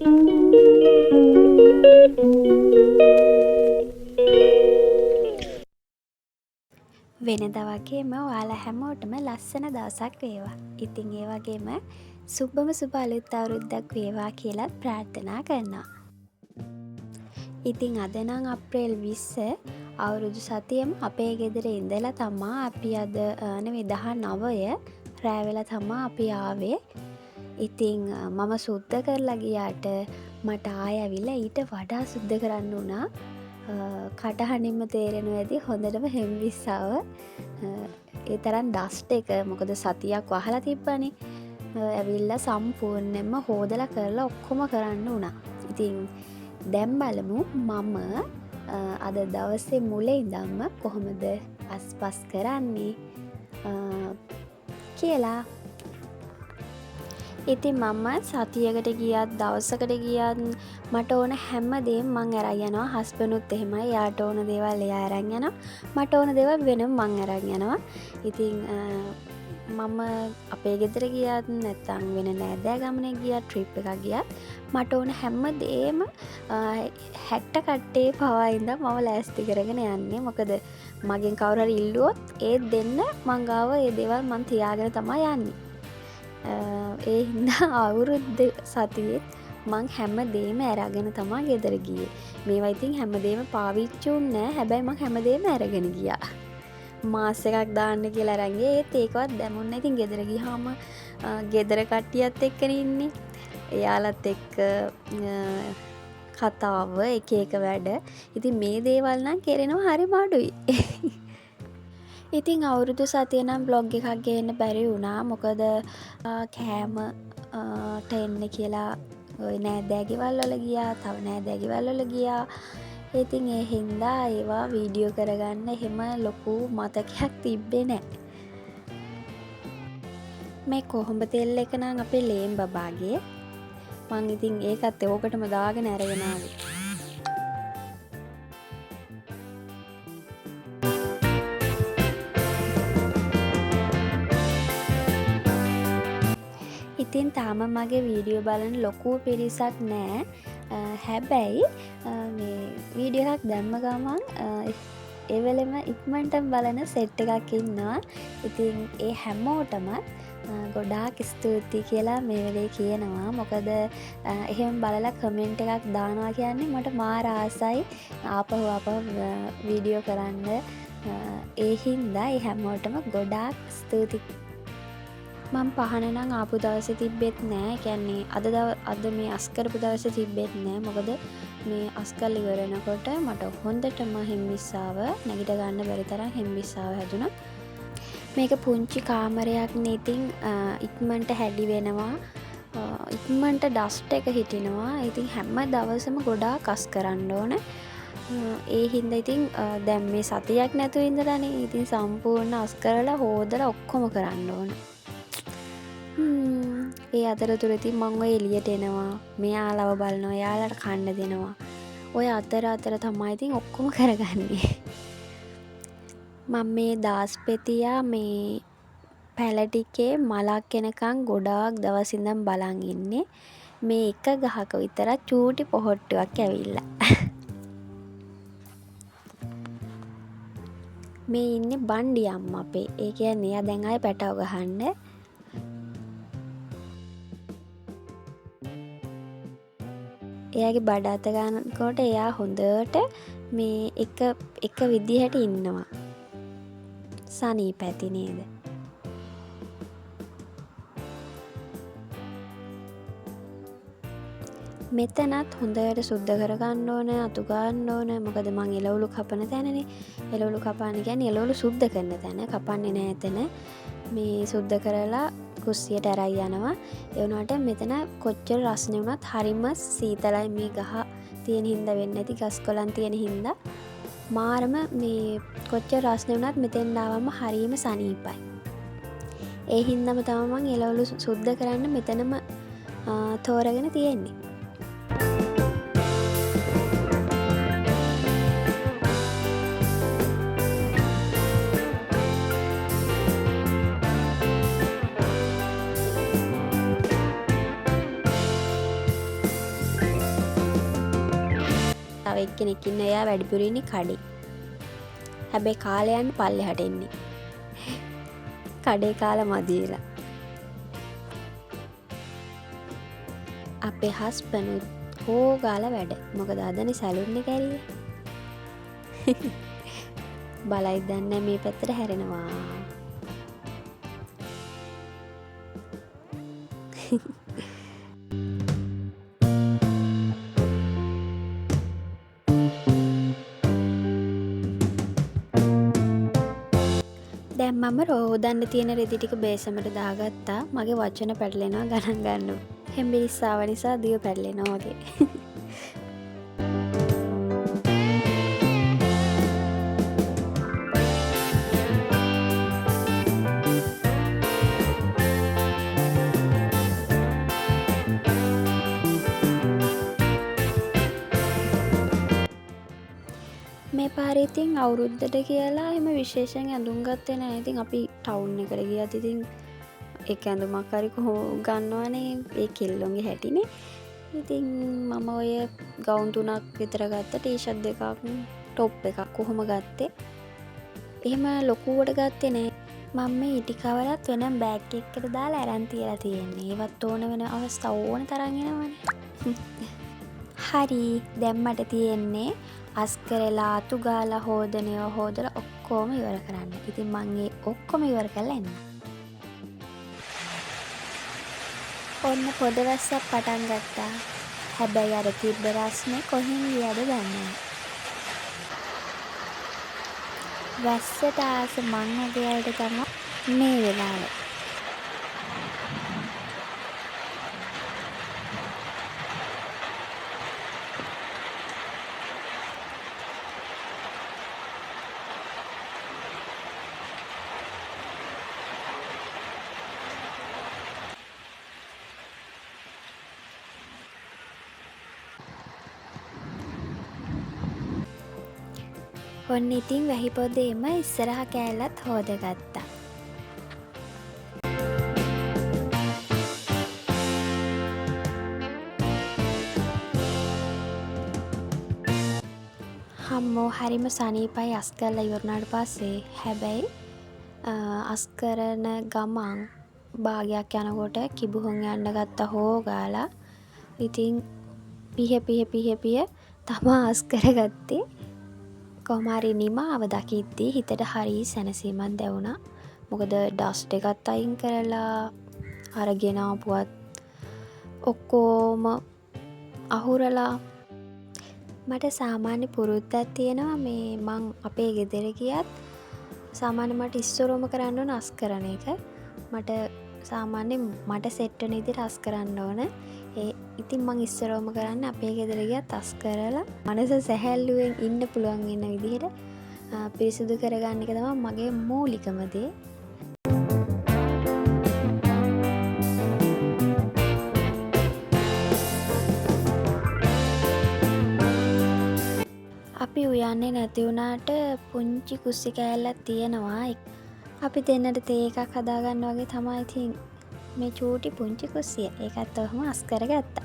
වෙනදා වගේම ඔයාලා හැමෝටම ලස්සන දවසක් වේවා. ඉතින් ඒ වගේම සුබම සුබ අලුත් අවුරුද්දක් වේවා කියලත් ප්‍රාර්ථනා කරනවා. ඉතින් අද නම් අප්‍රේල් 20 අවුරුදු සතියෙම අපේ ගෙදර ඉඳලා තමා අපි අද නෙවෙයි 19 රෑ වෙලා තමා අපි ආවේ. ඉතින් මම සුද්ධ කරලා ගියාට මට ආයෙ ඇවිල්ලා ඊට වඩා සුද්ධ කරන්න වුණා. කටහඬින්ම තේරෙනවා ඇති හොඳටම හෙම්බිස්සාව. ඒ තරම් ඩස්ට් එක මොකද සතියක් වහලා තිබ්බනේ. ඇවිල්ලා සම්පූර්ණයෙන්ම හොදලා කරලා ඔක්කොම කරන්න වුණා. ඉතින් දැන් බලමු මම අද දවසේ මුල ඉඳන්ම කොහොමද අස්පස් කරන්නේ කියලා. ඉතින් මම සතියකට ගියත් දවසකට ගියත් මට ඕන හැම දේම මං අරන් යනවා. හස්බන්ඩ්ුත් එහෙමයි. එයාට ඕන දේවල් එයා අරන් යනවා. මට ඕන දේවල් වෙනම මං අරන් යනවා. ඉතින් මම අපේ ගෙදර ගියත් නැත්නම් වෙන නෑදෑ ගමනක් ගියත් ට්‍රිප් එකක් ගියත් මට ඕන හැම දේම 60 කට්ටේ පවා ඉඳන් මම ලෑස්ති කරගෙන යන්නේ. මොකද මගෙන් කවුරු හරි ඉල්ලුවොත් ඒ දෙන්න මං ගාව ඒ දේවල් මං තියාගෙන තමයි යන්නේ. ඒ හින්දා අවුරුද්ද සතියෙත් මං හැම දේම අරගෙන තමා ගෙදර ගියේ. මේවා ඉතින් හැම දේම පාවිච්චි වුන්නේ නැහැ. හැබැයි මං හැම දේම අරගෙන ගියා. මාස් එකක් දාන්න කියලා අරන් ගියේ. ඒත් ඒකවත් දැමුන්නේ නැහැ. ඉතින් ගෙදර ගියාම ගෙදර කට්ටියත් එක්කනේ ඉන්නේ. එයාලත් එක්ක කතාව එක එක වැඩ. ඉතින් මේ දේවල් නම් කෙරෙනවා හරිම අඩුයි. ඉතින් අවුරුදු සතිය නම් බ්ලොග් එකක් ගේන්න බැරි වුණා. මොකද කෑමට එන්න කියලා ඔය නෑදෑ ගෙවල් වල ගියා. තව නෑදෑ ගෙවල් වල ගියා. ඉතින් ඒ හින්දා ඒවා වීඩියෝ කරගන්න එහෙම ලොකු මතකයක් තිබ්බේ නෑ. මේ කොහොඹ තෙල් එක නම් අපේ ලේම් බබාගේ. මං ඉතින් ඒකත් ඕකටම දාගෙන අරගෙන ආවේ. ඉතින් තාම මගේ වීඩියෝ බලන ලොකු පිරිසක් නෑ. හැබැයි මේ වීඩියෝ එකක් දැම්ම ගමන් එවෙලෙම ඉක්මනටම බලන සෙට් එකක් ඉන්නවා. ඉතින් ඒ හැමෝටම ගොඩාක් ස්තුතියි කියලා මේ වෙලේ කියනවා. මොකද එහෙම බලලා කමෙන්ට් එකක් දානවා කියන්නේ මට මාර ආසයි ආපහු වීඩියෝ කරන්න. ඒ හින්දා ඒ හැමෝටම ගොඩාක් ස්තුතියි. මම පහන නම් ආපු දවසේ තිබ්බෙත් නෑ. කියන්නේ අද මේ අස් කරපු දවසේ තිබ්බෙත් නෑ. මොකද මේ අස් කරලා ඉවරනකොට මට හොඳටම හෙම්බිස්සාව නැගිට ගන්න බැරි තරම් හෙම්බිස්සාව හැදුණා. මේක පුංචි කාමරයක් නේ. ඉතින් ඉක්මනට හැඩි වෙනවා. ඉක්මනට ඩස්ට් එක හිටිනවා. ඉතින් හැම දවසම ගොඩාක් අස් කරන්න ඕන. ඒ හින්දා ඉතින් දැන් මේ සතියක් නැතුව ඉඳලානේ. ඉතින් සම්පූර්ණ අස් කරලා හොදලා ඔක්කොම කරන්න ඕන. ඒ අතරතුර ඉතින් මං ඔය එළියට එනවා. මෙයාලව බලනවා. එයාලට කන්න දෙනවා. ඔය අතර තමයි ඉතින් ඔක්කොම කරගන්නේ. මම මේ දාස්පෙතියා මේ පැලටිකේ මලක් එනකන් ගොඩාක් දවස් ඉඳන් බලන් ඉන්නේ. මේ එක ගහක විතරක් චූටි පොහොට්ටුවක් ඇවිල්ලා. මේ ඉන්නේ බණ්ඩි අම්මා අපේ. ඒ කියන්නේ එයා දැන් ආයේ පැටව ගහන්න. එයාගේ බඩ අත ගන්නකොට එයා හොඳට මේ එක විදිහට ඉන්නවා. සනීප ඇති නේද? මෙතනත් හොඳට සුද්ධ කරගන්න ඕන, අතු ගන්න ඕන. මොකද මං එළවලු කපන තැනනේ. එළවලු කපන්න කියන්නේ එළවලු සුද්ධ කරන තැන. කපන්නේ නැහැ එතන. මේ සුද්ධ කරලා කුස්සියට අරයි යනවා. ඒ වුණාට මෙතන කොච්චර රස්නේ වුණත් හරිම සීතලයි. මේ ගහ තියෙන හින්දා වෙන්නේ නැති ගස් කොළන් තියෙන හින්දා මාරම මේ කොච්චර රස්නේ වුණත් මෙතෙන් ආවම හරිම සනීපයි. ඒ හින්දාම තමයි මං එළවලු සුද්ධ කරන්න මෙතනම තෝරගෙන තියෙන්නේ. තව එක්කෙනෙක් ඉන්න එයා වැඩිපුර ඉන්නේ කඩේ. හැබැයි කාලේ යන්න පල්ලෙහාට එන්නේ. කඩේ කාලා මදියලා. අපේ හස්බන්ඩ් හොගාලා වැඩ. මොකද අදනේ සැලුන් එක ඇරියේ. බලයි දන්නේ මේ පැත්තට හැරෙනවා. දැන් මම රෝදන්න තියෙන රෙදි ටික බේසමට දාගත්තා. මගේ වචන පැටලෙනවා ගණන් ගන්න. හෙම්බිරිස්සාව නිසා දිව පැටලෙනවා වගේ. මේ පාරේ ඉතින් අවුරුද්දට කියලා එහෙම විශේෂයෙන් ඇඳුම් ගත්තේ නැහැ. ඉතින් අපි ටවුන් එකට ගියත් ඉතින් ඒක ඇඳුමක් හරි කොහොම ගන්නවනේ ඒ කෙල්ලොන්ගේ හැටිනේ. ඉතින් මම ඔය ගවුන් 3ක් විතර ගත්තා. ටී-ෂර්ට් දෙකක්, টොප් එකක් කොහොම ගත්තේ. එහෙම ලොකුවට ගත්තේ නෑ. මම මේ ඉටි කවරත් වෙනම බෑග් එකකට දාලා අරන් තියලා තියෙන්නේ. ඒවත් ඕන වෙන අවස්ථා ඕන තරම් එනවනේ. හරි දැන් මට තියෙන්නේ අස්කරලා අතු ගාලා හොදනවා හොදලා ඔක්කොම ඉවර කරන්න. ඉතින් මම ඒ ඔක්කොම ඉවර කරලා එන්න. ඔන්න පොඩ වැස්සක් පටන් ගත්තා. හැබැයි අර තිබ්බ රස්නේ කොහෙන් ගියද දන්නේ නැහැ. වැස්සට ආස මං වගේ තමයි මේ වෙලාවේ. ඔන්න ඉතින් වැහි පොදේම ඉස්සරහ කෑල්ලත් හොදගත්තා. හම්මෝ හරිම සනීපයි අස් කරලා ඉවරනාට පස්සේ. හැබැයි අස් කරන ගමන් භාගයක් යනකොට කිබුහොන් යන්න ගත්තා හොගාලා. ඉතින් පිහ තමා අස් කරගත්තේ. කොහොමහරි නිමාව දකිද්දී හිතට හරි සැනසීමක් දැවුණා. මොකද ඩස්ට් එකත් අයින් කරලා අරගෙන ආපුවත් ඔක්කොම අහුරලා. මට සාමාන්‍ය පුරුද්දක් තියෙනවා මේ මං අපේ ගෙදර ගියත් සාමාන්‍ය මට ඉස්සරෝම කරන්න ඕන අස් කරන එක. මට සාමාන්‍ය මට සෙට් වෙන විදිහට අස් කරන්න ඕන. ඉතින් මං ඉස්සරෝම කරන්න අපේ ගෙදර ගියත් අස් කරලා මනස සැහැල්ලුවෙන් ඉන්න පුළුවන් වෙන විදිහට පිරිසිදු කරගන්න එක තමයි මගේ මූලිකම දේ. අපි උයන්නේ නැති වුණාට පුංචි කුස්සි කෑල්ලක් තියෙනවා. අපි දෙන්නට තේ එකක් හදාගන්න වගේ තමයි ඉතින් මේ චූටි පුංචි කුස්සිය. ඒකත් ඔහම අස් කරගත්තා.